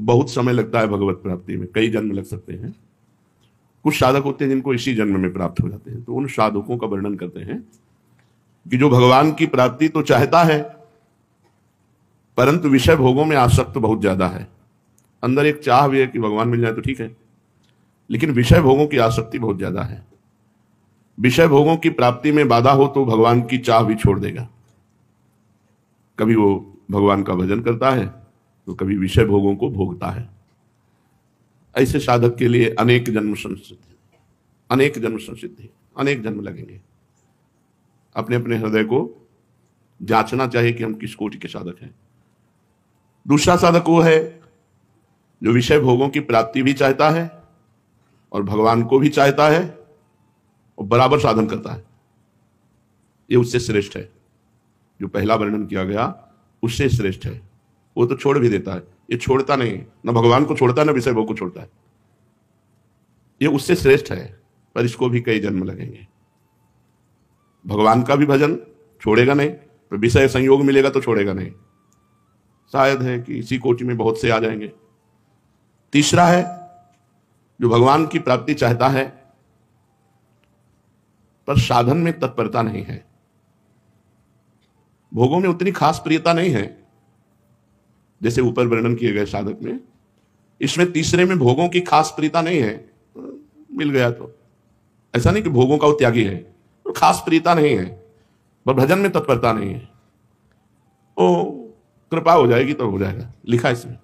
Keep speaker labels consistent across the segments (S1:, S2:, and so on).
S1: बहुत समय लगता है भगवत प्राप्ति में, कई जन्म लग सकते हैं। कुछ साधक होते हैं जिनको इसी जन्म में प्राप्त हो जाते हैं। तो उन साधकों का वर्णन करते हैं कि जो भगवान की प्राप्ति तो चाहता है, परंतु विषय भोगों में आसक्त बहुत ज्यादा है। अंदर एक चाह भी है कि भगवान मिल जाए तो ठीक है, लेकिन विषय भोगों की आसक्ति बहुत ज्यादा है। विषय भोगों की प्राप्ति में बाधा हो तो भगवान की चाह भी छोड़ देगा। कभी वो भगवान का भजन करता है तो कभी विषय भोगों को भोगता है। ऐसे साधक के लिए अनेक जन्म संसिद्धि, अनेक जन्म संसिद्धि, अनेक जन्म लगेंगे। अपने अपने हृदय को जांचना चाहिए कि हम किस कोटि के साधक हैं। दूसरा साधक वो है जो विषय भोगों की प्राप्ति भी चाहता है और भगवान को भी चाहता है और बराबर साधन करता है। ये उससे श्रेष्ठ है। जो पहला वर्णन किया गया उससे श्रेष्ठ है। वो तो छोड़ भी देता है, ये छोड़ता नहीं, न भगवान को छोड़ता है न विषय भोग को छोड़ता है। ये उससे श्रेष्ठ है, पर इसको भी कई जन्म लगेंगे। भगवान का भी भजन छोड़ेगा नहीं, तो विषय संयोग मिलेगा तो छोड़ेगा नहीं। शायद है कि इसी कोटि में बहुत से आ जाएंगे। तीसरा है जो भगवान की प्राप्ति चाहता है पर साधन में तत्परता नहीं है, भोगों में उतनी खास प्रियता नहीं है जैसे ऊपर वर्णन किए गए साधक में। इसमें तीसरे में भोगों की खास प्रियता नहीं है, मिल गया तो ऐसा नहीं कि भोगों का वो त्यागी है, तो खास प्रियता नहीं है, पर भजन में तत्परता नहीं है। ओ कृपा हो जाएगी तो हो जाएगा, लिखा इसमें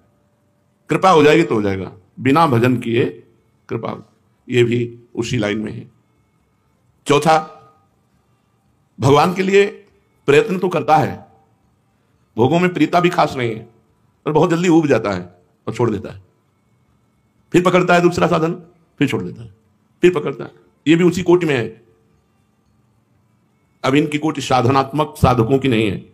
S1: कृपा हो जाएगी तो हो जाएगा, बिना भजन किए कृपा, ये भी उसी लाइन में है। चौथा, भगवान के लिए प्रयत्न तो करता है, भोगों में प्रीता भी खास नहीं है, पर बहुत जल्दी उब जाता है और छोड़ देता है। फिर पकड़ता है दूसरा साधन, फिर छोड़ देता है, फिर पकड़ता है। ये भी उसी कोटि में है। अब इनकी कोटि साधनात्मक साधकों की नहीं है।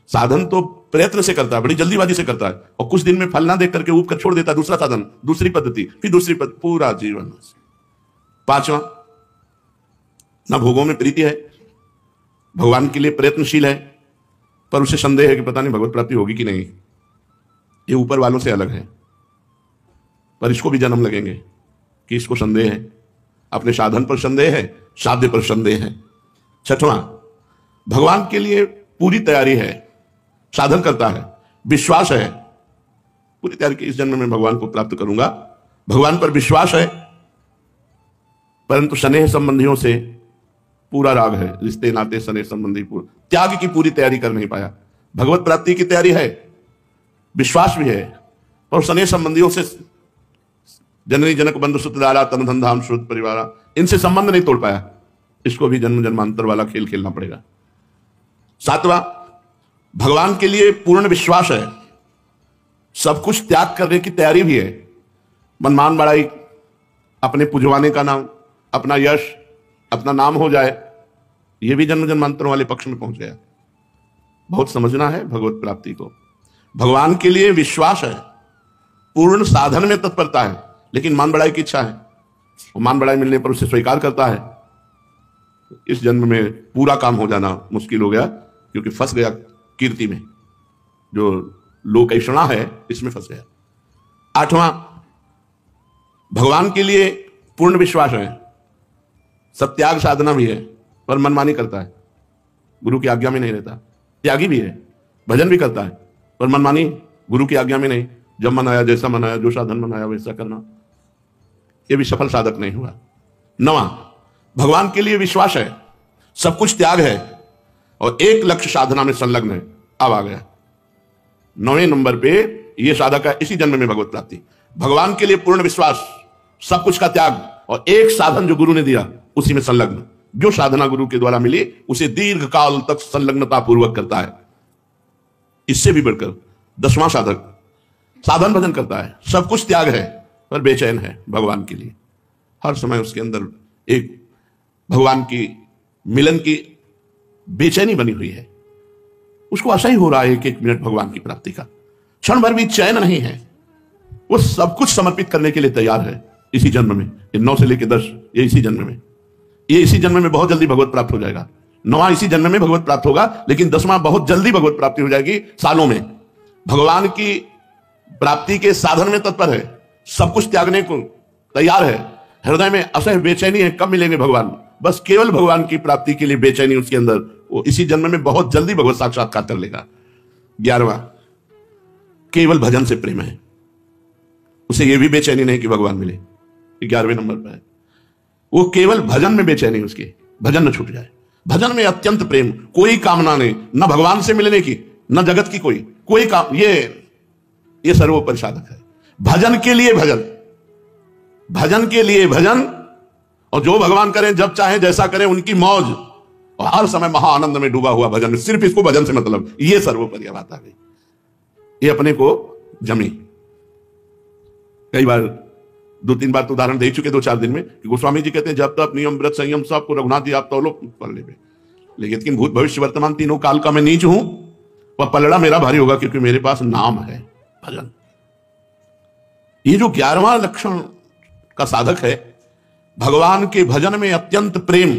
S1: साधन तो प्रयत्न से करता है, बड़ी जल्दीबाजी से करता है, और कुछ दिन में फल ना देख करके उब कर छोड़ देता है। दूसरा साधन, दूसरी पद्धति, फिर दूसरी पद्धति, पूरा जीवन। पांचवा, ना भोगों में प्रीति है, भगवान के लिए प्रयत्नशील है, पर उसे संदेह है कि पता नहीं भगवत प्राप्ति होगी कि नहीं। ये ऊपर वालों से अलग है, पर इसको भी जन्म लगेंगे कि इसको संदेह है, अपने साधन पर संदेह है, साध्य पर संदेह है। छठवां, भगवान के लिए पूरी तैयारी है, साधन करता है, विश्वास है, पूरी तैयारी की इस जन्म में भगवान को प्राप्त करूंगा, भगवान पर विश्वास है, परंतु स्नेह संबंधियों से पूरा राग है, रिश्ते नाते स्नेह संबंधी पूरा, त्याग की पूरी तैयारी कर नहीं पाया। भगवत प्राप्ति की तैयारी है, विश्वास भी है, और स्नेह संबंधियों से, जननी जनक बंधु सुतदारा तन धन धाम श्रुत परिवारा, इनसे संबंध नहीं तोड़ पाया। इसको भी जन्म जन्मांतर वाला खेल खेलना पड़ेगा। सातवां, भगवान के लिए पूर्ण विश्वास है, सब कुछ त्याग करने की तैयारी भी है। मनमान बड़ाई, अपने पुजवाने का नाम, अपना यश, अपना नाम हो जाए, यह भी जन्म जन्मांतरों वाले पक्ष में पहुंच गया। बहुत समझना है भगवत प्राप्ति को। भगवान के लिए विश्वास है, पूर्ण साधन में तत्परता है, लेकिन मान बढ़ाई की इच्छा है, और मान बढ़ाई मिलने पर उसे स्वीकार करता है। इस जन्म में पूरा काम हो जाना मुश्किल हो गया, क्योंकि फंस गया कीर्ति में, जो लोकैषणा है इसमें फंस गया। आठवां, भगवान के लिए पूर्ण विश्वास है, सत्याग साधना भी है, पर मनमानी करता है, गुरु की आज्ञा में नहीं रहता। त्यागी भी है, भजन भी करता है, पर मनमानी, गुरु की आज्ञा में नहीं, जब मन आया, जैसा मन आया, जो साधन मन आया वैसा करना, यह भी सफल साधक नहीं हुआ। नवां, भगवान के लिए विश्वास है, सब कुछ त्याग है, और एक लक्ष्य साधना में संलग्न है। अब आ गया 9वें नंबर पे, यह साधक है इसी जन्म में भगवत प्राप्ति। भगवान के लिए पूर्ण विश्वास, सब कुछ का त्याग, और एक साधन जो गुरु ने दिया उसी में संलग्न। जो साधना गुरु के द्वारा मिली उसे दीर्घ काल तक संलग्नता पूर्वक करता है। इससे भी बढ़कर 10वां साधक साधन भजन करता है, सब कुछ त्याग है, पर बेचैन है भगवान के लिए। हर समय उसके अंदर एक भगवान की मिलन की बेचैनी बनी हुई है, उसको आशा ही हो रहा है एक मिनट भगवान की प्राप्ति का, क्षण भर भी चैन नहीं है। वो सब कुछ समर्पित करने के लिए तैयार है इसी जन्म में। 9 से लेकर 10, ये इसी जन्म में, ये इसी जन्म में बहुत जल्दी भगवत प्राप्त हो जाएगा। 9वां इसी जन्म में भगवत प्राप्त होगा, लेकिन 10वां बहुत जल्दी भगवत प्राप्ति हो जाएगी, सालों में। भगवान की प्राप्ति के साधन में तत्पर है, सब कुछ त्यागने को तैयार है, हृदय में असह बेचैनी है, कब मिलेंगे भगवान, बस केवल भगवान की प्राप्ति के लिए बेचैनी उसके अंदर, वो इसी जन्म में बहुत जल्दी भगवत साक्षात्कार कर लेगा। 11वां, केवल भजन से प्रेम है, उसे यह भी बेचैनी नहीं कि भगवान मिले, 11वें नंबर पर है। वो केवल भजन में बेचैनी, उसके भजन न छूट जाए, भजन में अत्यंत प्रेम, कोई कामना नहीं, न भगवान से मिलने की न जगत की कोई काम, ये सर्वोपरि साधक है। भजन के लिए भजन, भजन के लिए भजन, और जो भगवान करें, जब चाहे जैसा करें, उनकी मौज, और हर समय महाआनंद में डूबा हुआ भजन में, सिर्फ इसको भजन से मतलब, ये सर्वोपरि बात आ गई। ये अपने को जमी, कई बार 2-3 बार तो उदाहरण दे चुके 2-4 दिन में, कि गोस्वामी जी कहते हैं जब तक नियम व्रत संयम सबको रघुनाथ जी आप तौलो पलड़े पे, लेकिन भूत भविष्य वर्तमान तीनों काल का मैं नीच हूं, वह पलड़ा मेरा भारी होगा, क्योंकि मेरे पास नाम है, भजन। ये जो 11वां लक्षण का साधक है, भगवान के भजन में अत्यंत प्रेम,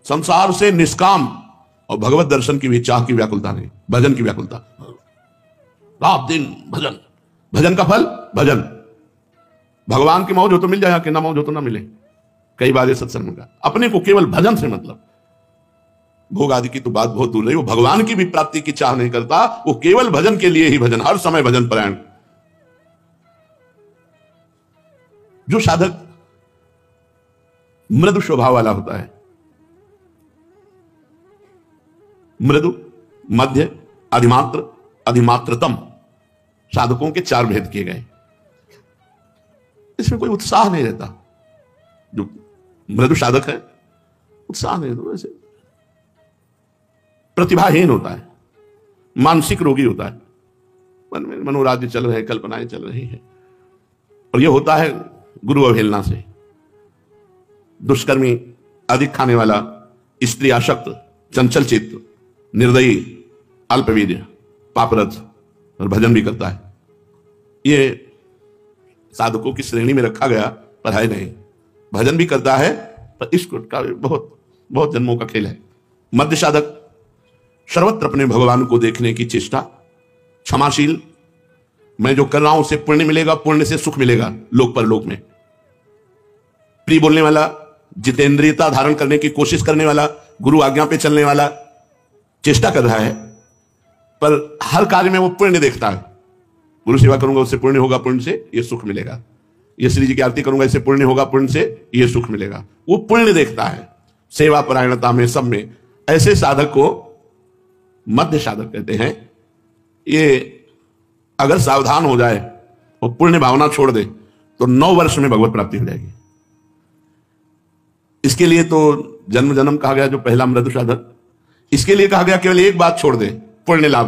S1: संसार से निष्काम, और भगवत दर्शन की भी चाह की व्याकुलता नहीं, भजन की व्याकुलता, रात दिन भजन, भजन का फल भजन। भगवान की मौज हो तो मिल जाए, कि ना मौज हो तो ना मिले। कई बार ये सत्संग का अपने को केवल भजन से मतलब, भोग आदि की तो बात बहुत दूर रही, वो भगवान की भी प्राप्ति की चाह नहीं करता, वो केवल भजन के लिए ही भजन, हर समय भजन परायण। जो साधक मृदु स्वभाव वाला होता है, मृदु, मध्य, अधिमात्र, अधिमात्रतम, साधकों के 4 भेद किए गए। इसमें कोई उत्साह नहीं रहता, जो मृदु साधक है उत्साह नहीं रहता, वैसे प्रतिभाहीन होता है, मानसिक रोगी होता है, मन में मनोराज्य चल रहे, कल्पनाएं चल रही है, और यह होता है गुरु अवहेलना से। दुष्कर्मी, अधिक खाने वाला, स्त्री आसक्त, चंचल चित्त, निर्दयी, अल्पवीर्य, पापरत, और भजन भी करता है, ये साधकों की श्रेणी में रखा गया, पर है नहीं। भजन भी करता है, पर इसको का बहुत बहुत जन्मों का खेल है। मध्य साधक सर्वत्र अपने भगवान को देखने की चेष्टा, क्षमाशील, मैं जो कर रहा हूं उससे पुण्य मिलेगा, पुण्य से सुख मिलेगा लोक परलोक में। प्रिय बोलने वाला, जितेंद्रियता धारण करने की कोशिश करने वाला, गुरु आज्ञा पे चलने वाला, चेष्टा कर रहा है, पर हर कार्य में वो पुण्य देखता है। गुरु सेवा करूंगा उससे पुण्य होगा, पुण्य से ये सुख मिलेगा, ये श्री जी की आरती करूंगा इससे पुण्य होगा, पुण्य से ये सुख मिलेगा, वो पुण्य देखता है सेवा परायणता में, सब में। ऐसे साधक को मध्य साधक कहते हैं। ये अगर सावधान हो जाए और पुण्य भावना छोड़ दे तो 9 वर्ष में भगवत प्राप्ति हो जाएगी। इसके लिए तो जन्म जन्म कहा गया, जो पहला मृदु साधक, इसके लिए कहा गया केवल एक बात छोड़ दे, पुण्य लाभ।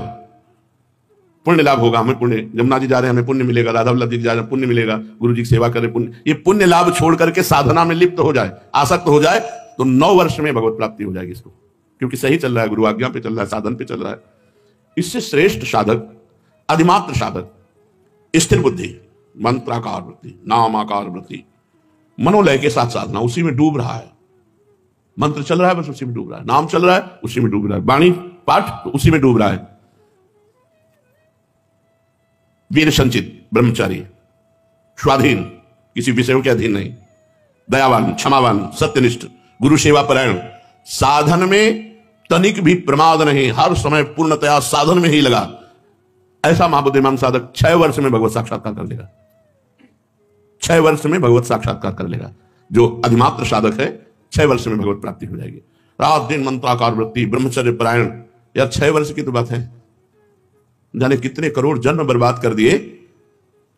S1: पुण्य लाभ होगा, हमें पुण्य, जमुना जी जा रहे हैं हमें पुण्य मिलेगा, राधा वल्लभ जी जा रहे हैं पुण्य मिलेगा, गुरु जी की सेवा करें पुण्य, ये पुण्य लाभ छोड़ करके साधना में लिप्त हो जाए, आसक्त हो जाए, तो 9 वर्ष में भगवत प्राप्ति हो जाएगी इसको, क्योंकि सही चल रहा है, गुरु आज्ञा पे चल रहा है, साधन पे चल रहा है। इससे श्रेष्ठ साधक अधिमात्र साधक, स्थिर बुद्धि, मंत्राकार वृत्ति, नामाकार वृत्ति, मनोलय के साथ साधना, उसी में डूब रहा है। मंत्र चल रहा है बस उसी में डूब रहा है, नाम चल रहा है उसी में डूब रहा है, वाणी पाठ तो उसी में डूब रहा है। वीर संचित, ब्रह्मचारी, स्वाधीन, किसी विषयों के अधीन नहीं, दयावान, क्षमावान, सत्यनिष्ठ, गुरु सेवा परायण, साधन में तनिक भी प्रमाद नहीं, हर समय पूर्णतया साधन में ही लगा। ऐसा महाबुद्धिमान साधक 6 वर्ष में भगवत साक्षात्कार कर लेगा, 6 वर्ष में भगवत साक्षात्कार कर लेगा। जो अधिमात्र साधक है 6 वर्ष में भगवत प्राप्ति हो जाएगी। रात दिन मंत्राकार वृत्ति, ब्रह्मचर्य परायण, यार 6 वर्ष की तो बात है, जाने कितने करोड़ जन्म बर्बाद कर दिए।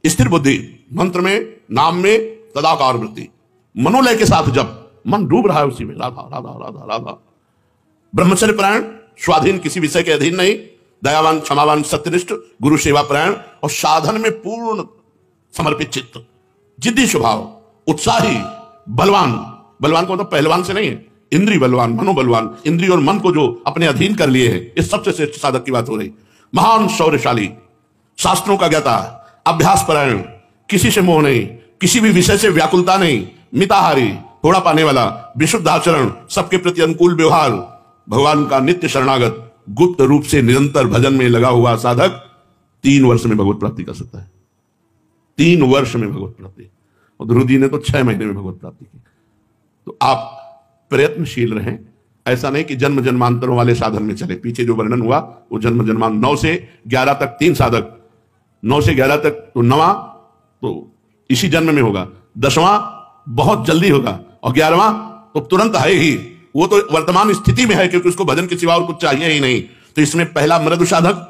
S1: स्थिर बुद्धि, मंत्र में, नाम में, तदाकार वृत्ति, मनोलय के साथ जब मन डूब रहा है उसी में, राधा राधा राधा राधा। ब्रह्मचर्य परायण, स्वाधीन, किसी विषय के अधीन नहीं, दयावान, क्षमावान, सत्यनिष्ठ, गुरु सेवा परायण, और साधन में पूर्ण समर्पित चित्त, जिद्दी स्वभाव, उत्साही, बलवान। बलवान को मतलब पहलवान से नहीं है, इंद्रिय बलवान, मनोबलवान, इंद्रिय और मन को जो अपने अधीन कर लिए हैं, इस सबसे श्रेष्ठ साधक की बात हो रही। महान शौर्यशाली, शास्त्रों का ज्ञाता, अभ्यास परायण, किसी से मोह नहीं, किसी भी विषय से व्याकुलता नहीं, मिताहारी, थोड़ा पाने वाला, विशुद्ध आचरण, सबके प्रति अनुकूल व्यवहार, भगवान का नित्य शरणागत, गुप्त रूप से निरंतर भजन में लगा हुआ साधक 3 वर्ष में भगवत प्राप्ति कर सकता है। 3 वर्ष में भगवत प्राप्ति, और ध्रुव जी ने तो 6 महीने में भगवत प्राप्ति की। तो आप प्रयत्नशील रहें, ऐसा नहीं कि जन्म जन्मांतरों वाले साधन में चले। पीछे जो वर्णन हुआ वो जन्म जन्मांतर 9 से 11 तक 3 साधक, 9 से 11 तक तो 9वां तो इसी जन्म में होगा, 10वां बहुत जल्दी होगा, और 11वां तो तुरंत है ही, वो तो वर्तमान स्थिति में है क्योंकि उसको भजन के सिवा और कुछ चाहिए ही नहीं। तो इसमें पहला मृदु साधक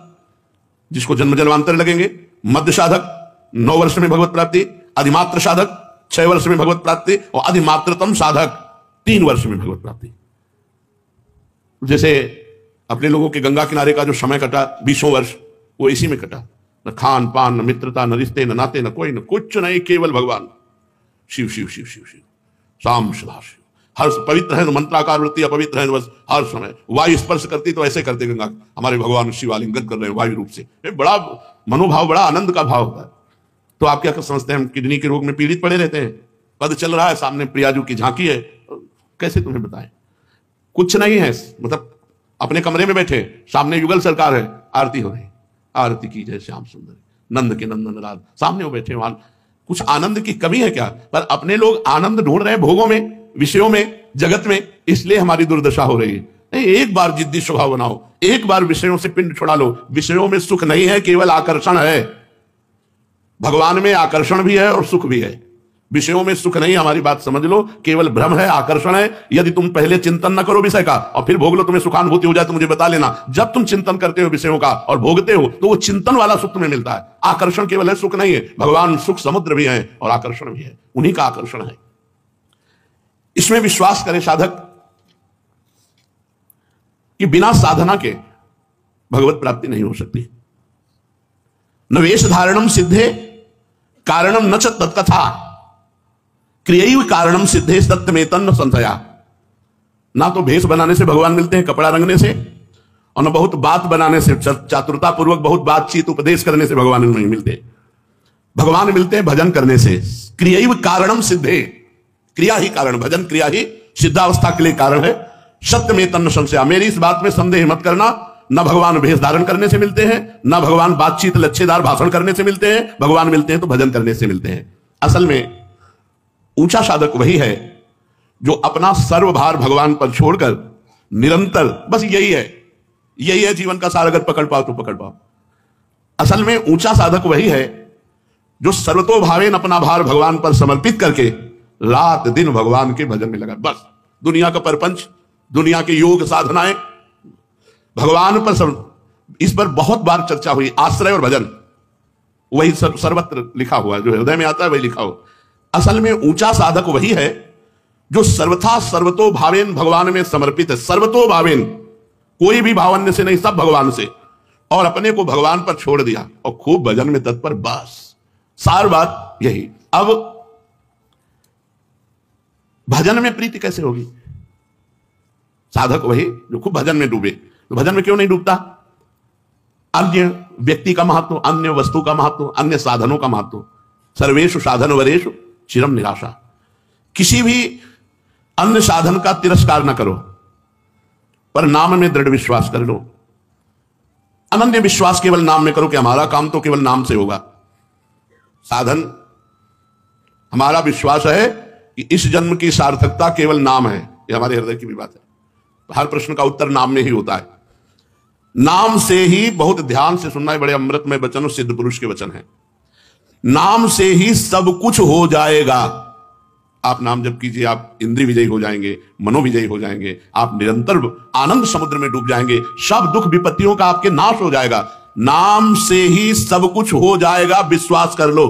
S1: जिसको जन्म जन्मांतर लगेंगे, मध्य साधक 9 वर्ष में भगवत प्राप्ति, अधिमात्र साधक 6 वर्ष में भगवत प्राप्ति, और अधिमात्रतम साधक 3 वर्ष में भगवत प्राप्ति। जैसे अपने लोगों के गंगा किनारे का जो समय कटा 20 वर्ष, वो इसी में कटा। न खान पान, न मित्रता, न रिश्ते, न नाते, न कोई, न कुछ नहीं, केवल भगवान शिव शिव शिव शिव शिव, शाम सदा शिव। हर पवित्र है तो मंत्राकार वृत्ति, अपवित्र है तो बस हर समय वायु स्पर्श करती तो ऐसे करते गंगा, हमारे भगवान शिव आलिंगन कर रहे हैं वायु रूप से। बड़ा मनोभाव, बड़ा आनंद का भाव होता है। तो आप क्या समझते हैं हम किडनी के रोग में पीड़ित पड़े रहते हैं? पद चल रहा है, सामने प्रियाजू की झांकी है, कैसे तुम्हें बताएं? कुछ नहीं है, मतलब अपने कमरे में बैठे, सामने युगल सरकार है, आरती हो रही, आरती की जय श्याम सुंदर, नंद के नंदन राज, सामने वो बैठे, वहां कुछ आनंद की कमी है क्या? पर अपने लोग आनंद ढूंढ रहे हैं भोगों में, विषयों में, जगत में, इसलिए हमारी दुर्दशा हो रही है। नहीं, एक बार जिद्दी स्वभाव बनाओ, एक बार विषयों से पिंड छुड़ा लो। विषयों में सुख नहीं है, केवल आकर्षण है। भगवान में आकर्षण भी है और सुख भी है, विषयों में सुख नहीं। हमारी बात समझ लो, केवल भ्रम है, आकर्षण है। यदि तुम पहले चिंतन न करो विषय का और फिर भोग लो, तुम्हें सुखानुभूति हो जाए तो मुझे बता लेना। जब तुम चिंतन करते हो विषयों का और भोगते हो तो वो चिंतन वाला सुख तुम्हें मिलता है। आकर्षण केवल है, सुख नहीं है। भगवान सुख समुद्र भी है और आकर्षण भी है, उन्हीं का आकर्षण है। इसमें विश्वास करे साधक कि बिना साधना के भगवत प्राप्ति नहीं हो सकती। न वेश धारणम सिद्धे कारणम न च तत्कथा क्रियैव कारणम सिद्धे सत्यमेतन न संशया। ना तो भेष बनाने से भगवान मिलते हैं, कपड़ा रंगने से, और न बहुत बात बनाने से, चातुरता पूर्वक बहुत बातचीत उपदेश करने से भगवान नहीं मिलते। भगवान मिलते हैं भजन करने से। क्रियैव कारणम सिद्धे, क्रिया ही कारण, भजन क्रिया ही सिद्धावस्था के लिए कारण है। सत्यमेतन न संशया, मेरी इस बात में संदेह मत करना। न भगवान भेष धारण करने से मिलते हैं, न भगवान बातचीत लच्छेदार भाषण करने से मिलते हैं। भगवान मिलते हैं तो भजन करने से मिलते हैं। असल में ऊंचा साधक वही है जो अपना सर्वभार भगवान पर छोड़कर निरंतर, बस यही है जीवन का सार, अगर पकड़ पाओ तो पकड़ पाओ। असल में ऊंचा साधक वही है जो सर्वतोभावेन अपना भार भगवान पर समर्पित करके रात दिन भगवान के भजन में लगा। बस दुनिया का परपंच, दुनिया के योग साधनाएं भगवान पर, इस पर बहुत बार चर्चा हुई। आश्रय और भजन वही सर्वत्र लिखा हुआ है, जो हृदय में आता है वही लिखा हो। असल में ऊंचा साधक वही है जो सर्वथा सर्वतो भावेन भगवान में समर्पित है। सर्वतो भावेन, कोई भी भावन्य से नहीं, सब भगवान से, और अपने को भगवान पर छोड़ दिया और खूब भजन में तत्पर। बस सार बात यही। अब भजन में प्रीति कैसे होगी? साधक वही जो खूब भजन में डूबे। तो भजन में क्यों नहीं डूबता? अन्य व्यक्ति का महत्व, अन्य वस्तु का महत्व, अन्य साधनों का महत्व। सर्वेषु साधन वरेषु चिरम निराशा। किसी भी अन्य साधन का तिरस्कार न करो, पर नाम में दृढ़ विश्वास कर लो। अनन्य विश्वास केवल नाम में करो कि हमारा काम तो केवल नाम से होगा। साधन, हमारा विश्वास है कि इस जन्म की सार्थकता केवल नाम है। यह हमारे हृदय की भी बात है। हर प्रश्न का उत्तर नाम में ही होता है। नाम से ही, बहुत ध्यान से सुनना है, बड़े अमृतमय वचन, सिद्ध पुरुष के वचन है। नाम से ही सब कुछ हो जाएगा। आप नाम जप कीजिए, आप इंद्रिय विजयी हो जाएंगे, मनोविजयी हो जाएंगे, आप निरंतर आनंद समुद्र में डूब जाएंगे, सब दुख विपत्तियों का आपके नाश हो जाएगा। नाम से ही सब कुछ हो जाएगा, विश्वास कर लो।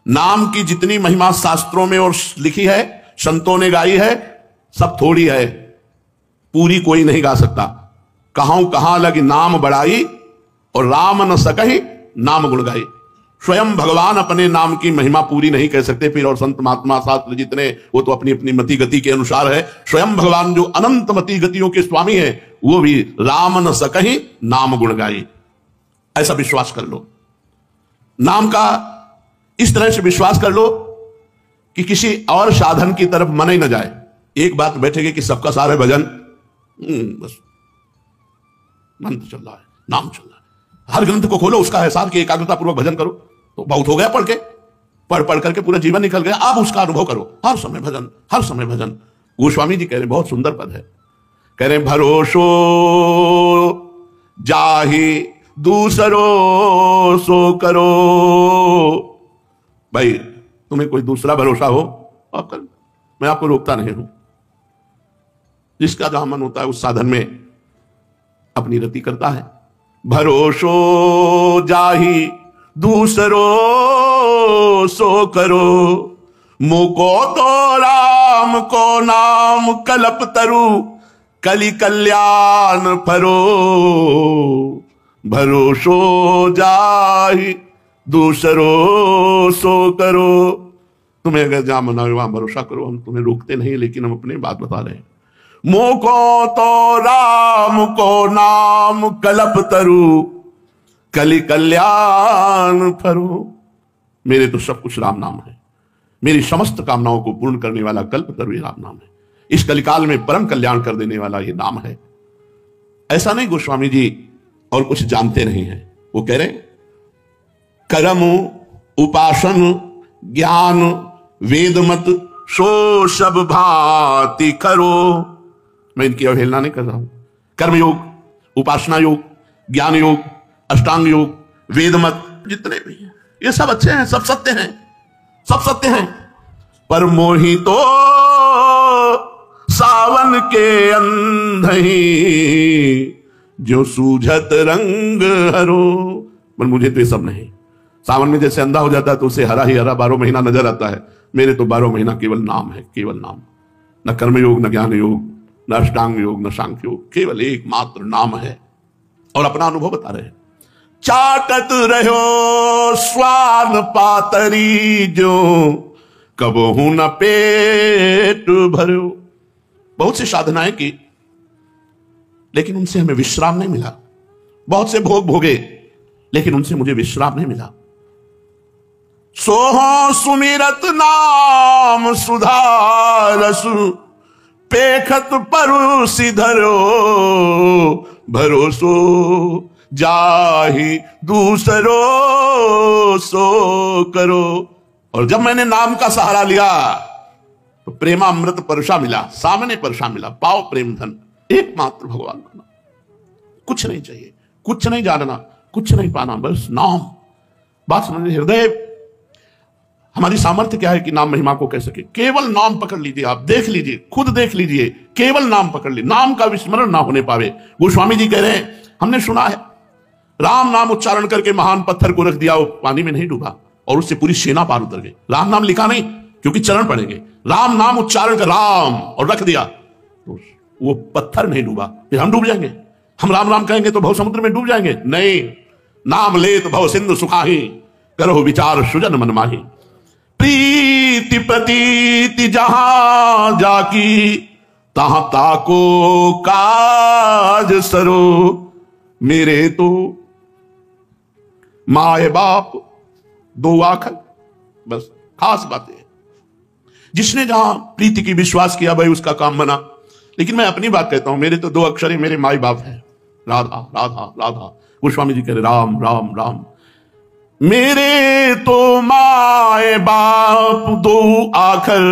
S1: नाम की जितनी महिमा शास्त्रों में और लिखी है, संतों ने गाई है, सब थोड़ी है, पूरी कोई नहीं गा सकता। कहां लगी नाम बढ़ाई और राम न सकहि नाम गुण गाई। स्वयं भगवान अपने नाम की महिमा पूरी नहीं कह सकते, फिर और संत महात्मा शास्त्र जितने, वो तो अपनी अपनी मति गति के अनुसार है। स्वयं भगवान जो अनंत मति गतियों के स्वामी है, वो भी राम न सकहि नाम गुण गाई। ऐसा विश्वास कर लो। नाम का इस तरह से विश्वास कर लो कि किसी और साधन की तरफ मन ही न जाए। एक बात बैठेगी कि सबका सार है भजन, बस मंत्र चल रहा है, नाम चल रहा है, हर ग्रंथ को खोलो, उसका है सार की एकाग्रता पूर्वक भजन करो। तो बहुत हो गया पढ़ के, पढ़ पढ़ करके पूरा जीवन निकल गया। अब उसका अनुभव करो, हर समय भजन, हर समय भजन। गोस्वामी जी कह रहे, बहुत सुंदर पद है, कह रहे भरोसो जाहि दूसरो सो करो। भाई तुम्हें कोई दूसरा भरोसा हो आप कर, मैं आपको रोकता नहीं हूं। जिसका जहां मन होता है उस साधन में अपनी रति करता है। भरोसो जाहि दूसरो सो करो, मुको तो राम को नाम कल्प तरु, कलि कल्याण फरो। भरोसो जाहि दूसरो सो करो। तुम्हें अगर जहां मना हो वहां भरोसा करो, हम तुम्हें रोकते नहीं, लेकिन हम अपनी बात बता रहे हैं। मोको तो राम को नाम कल्प तरु, कलि कल्याण फरो। मेरे तो सब कुछ राम नाम है, मेरी समस्त कामनाओं को पूर्ण करने वाला कल्प तरु ये राम नाम है। इस कलिकाल में परम कल्याण कर देने वाला ये नाम है। ऐसा नहीं गोस्वामी जी और कुछ जानते नहीं है, वो कह रहे कर्म उपासन ज्ञान वेदमत सो सब भांति करो। मैं इनकी अवहेलना नहीं कर रहा हूं। कर्मयोग, उपासना योग, ज्ञान योग, अष्टांग योग, वेदमत, जितने भी हैं ये सब अच्छे हैं, सब सत्य हैं, सब सत्य हैं। पर मोहि तो सावन के अंधही जो सूझत रंग हरो। पर मुझे तो ये सब नहीं। सावन में जैसे अंधा हो जाता है तो उसे हरा ही हरा 12 महीना नजर आता है, मेरे तो 12 महीना केवल नाम है, केवल नाम। न कर्मयोग, न ज्ञान योग, न अष्टांग योग, न सांख्य योग, केवल एकमात्र नाम है। और अपना अनुभव बता रहे हैं। चाटत रहो स्वान पातरी जो, कबहू न पेट भरो। बहुत सी साधनाएं की, लेकिन उनसे हमें विश्राम नहीं मिला। बहुत से भोग भोगे, लेकिन उनसे मुझे विश्राम नहीं मिला। सोहो सुमिरत नाम सुधारस, पेखत परु सिधरो, भरोसो जाहि दूसरो सो करो। और जब मैंने नाम का सहारा लिया तो प्रेमामृत परशा मिला, सामने परशा मिला। पाओ प्रेम धन, एकमात्र भगवान का नाम, कुछ नहीं चाहिए, कुछ नहीं जानना, कुछ नहीं पाना, बस नाम। बात समझिए हृदय। हमारी सामर्थ्य क्या है कि नाम महिमा को कह सके? केवल नाम पकड़ लीजिए, आप देख लीजिए, खुद देख लीजिए, केवल नाम पकड़ लीजिए, नाम का विस्मरण ना होने पावे। गोस्वामी जी कह रहे हैं, हमने सुना है राम नाम उच्चारण करके महान पत्थर को रख दिया, वो पानी में नहीं डूबा और उससे पूरी सेना पार उतर गई। राम नाम लिखा नहीं क्योंकि चरण पड़ेंगे, राम नाम उच्चारण कर राम और रख दिया तो वो पत्थर नहीं डूबा। फिर हम डूब जाएंगे? हम राम राम कहेंगे तो भव समुद्र में डूब जाएंगे? नहीं। नाम ले तो भव सिंधु सुखाही, करो विचार सुजन मन माही। प्रीति प्रतीति जहां जाकी, तहां ताको काज सरो। मेरे तो माए बाप दो आखर, बस खास बातें। जिसने जहां प्रीति की विश्वास किया भाई उसका काम बना। लेकिन मैं अपनी बात कहता हूं, मेरे तो दो अक्षर ही मेरे माई बाप हैं, राधा राधा राधा। गोस्वामी जी कह रहे राम राम राम। मेरे तो माए बाप दो आखर,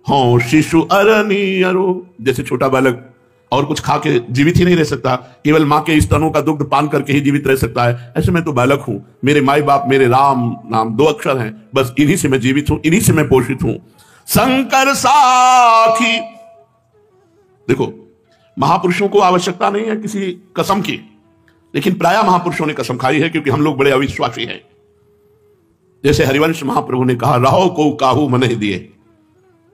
S1: हों शिशु अरनी अरो। जैसे छोटा बालक और कुछ खा के जीवित ही नहीं रह सकता, केवल मां के स्तनों का दुग्ध पान करके ही जीवित रह सकता है, ऐसे मैं तो बालक हूं। मेरे माई बाप मेरे राम नाम दो अक्षर हैं, बस इन्हीं से मैं जीवित हूं, इन्हीं से मैं पोषित हूं। शंकर साखी। देखो, महापुरुषों को आवश्यकता नहीं है किसी कसम की, लेकिन प्रायः महापुरुषों ने कसम खाई है क्योंकि हम लोग बड़े अविश्वासी हैं। जैसे हरिवंश महाप्रभु ने कहा, रहो को काहू मन ही दिए।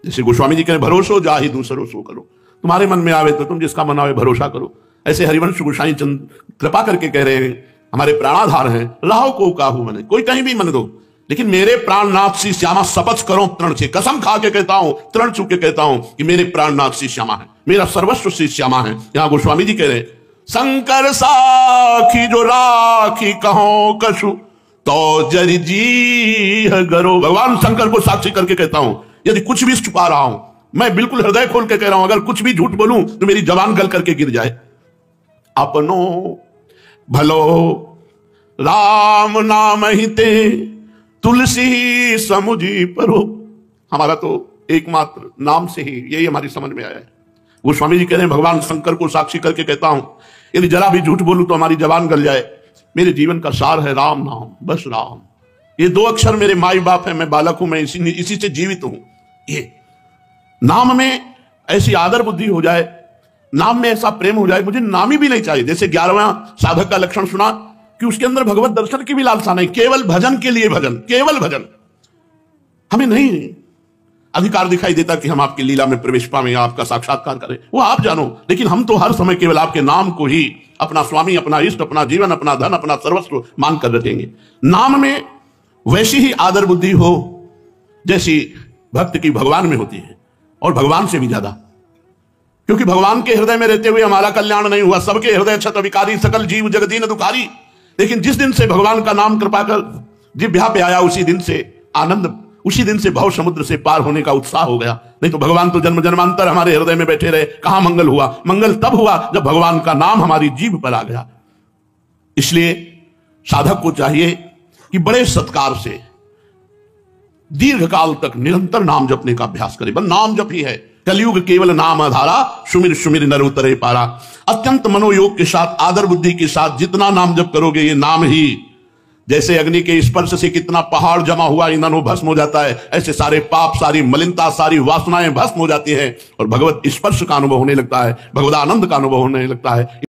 S1: जैसे गोस्वामी जी कहे, भरोसो जाहि दूसरो सो करो। तुम्हारे मन में आवे तो तुम जिसका मन आवे भरोसा करो। ऐसे हरिवंश गोसाई चंद कृपा करके कह रहे हैं, हमारे प्राणाधार हैं, रहो को काहू मन। कोई कहीं भी मन दो, लेकिन मेरे प्राणनाथ श्री श्यामा शपथ करो तृण से, कसम खा के कहता हूं, तृण छू के कहता हूं कि मेरे प्राणनाथ श्री श्यामा है, मेरा सर्वस्व श्री श्यामा है। यहां गोस्वामी जी कह रहे हैं, शंकर साखी जो राखी कहो कछु, तो जरि जी गरो। भगवान शंकर को साक्षी करके कहता हूं, यदि कुछ भी छुपा रहा हूं, मैं बिल्कुल हृदय खोल के कह रहा हूं, अगर कुछ भी झूठ बोलूं तो मेरी जबान गल करके गिर जाए। अपनो भलो राम नाम ही ते, तुलसी समुझी परो। हमारा तो एकमात्र नाम से ही यही हमारी समझ में आया है। वो स्वामी जी कह रहे हैं, भगवान शंकर को साक्षी करके कहता हूं, यदि जरा भी झूठ बोलूं तो हमारी जबान गल जाए। मेरे जीवन का सार है राम नाम, बस राम। ये दो अक्षर मेरे माई बाप है, मैं बालक हूं, मैं इसी से जीवित हूं। ये नाम में ऐसी आदर बुद्धि हो जाए, नाम में ऐसा प्रेम हो जाए, मुझे नाम ही भी नहीं चाहिए। जैसे 11वां साधक का लक्षण सुना कि उसके अंदर भगवत दर्शन की भी लालसा नहीं, केवल भजन के लिए भजन, केवल भजन। हमें नहीं अधिकार दिखाई देता कि हम आपकी लीला में प्रवेश पाएं, आपका साक्षात्कार करें, वो आप जानो। लेकिन हम तो हर समय केवल आपके नाम को ही अपना स्वामी, अपना इष्ट, अपना जीवन, अपना धन, अपना सर्वस्व मानकर रखेंगे। नाम में वैसी ही आदर बुद्धि हो जैसी भक्त की भगवान में होती है, और भगवान से भी ज्यादा। क्योंकि भगवान के हृदय में रहते हुए हमारा कल्याण नहीं हुआ। सबके हृदय क्षत विकारी, सकल जीव जगदीन दुखारी। लेकिन जिस दिन से भगवान का नाम कृपा कर जिह्वा पे आया, उसी दिन से आनंद, उसी दिन से भव समुद्र से पार होने का उत्साह हो गया। नहीं तो भगवान तो जन्म जन्मांतर हमारे हृदय में बैठे रहे, कहां मंगल हुआ? मंगल तब हुआ जब भगवान का नाम हमारी जीभ पर आ गया। इसलिए साधक को चाहिए कि बड़े सत्कार से दीर्घ काल तक निरंतर नाम जपने का अभ्यास करे। बस नाम जप ही है। कलयुग केवल नाम आधारा, सुमिर सुमिर नर उतरे पारा। अत्यंत मनोयोग के साथ, आदर बुद्धि के साथ जितना नाम जप करोगे, ये नाम ही जैसे अग्नि के स्पर्श से कितना पहाड़ जमा हुआ ईंधन वो भस्म हो जाता है, ऐसे सारे पाप, सारी मलिनता, सारी वासनाएं भस्म हो जाती हैं और भगवत स्पर्श का अनुभव होने लगता है, भगवत आनंद का अनुभव होने लगता है।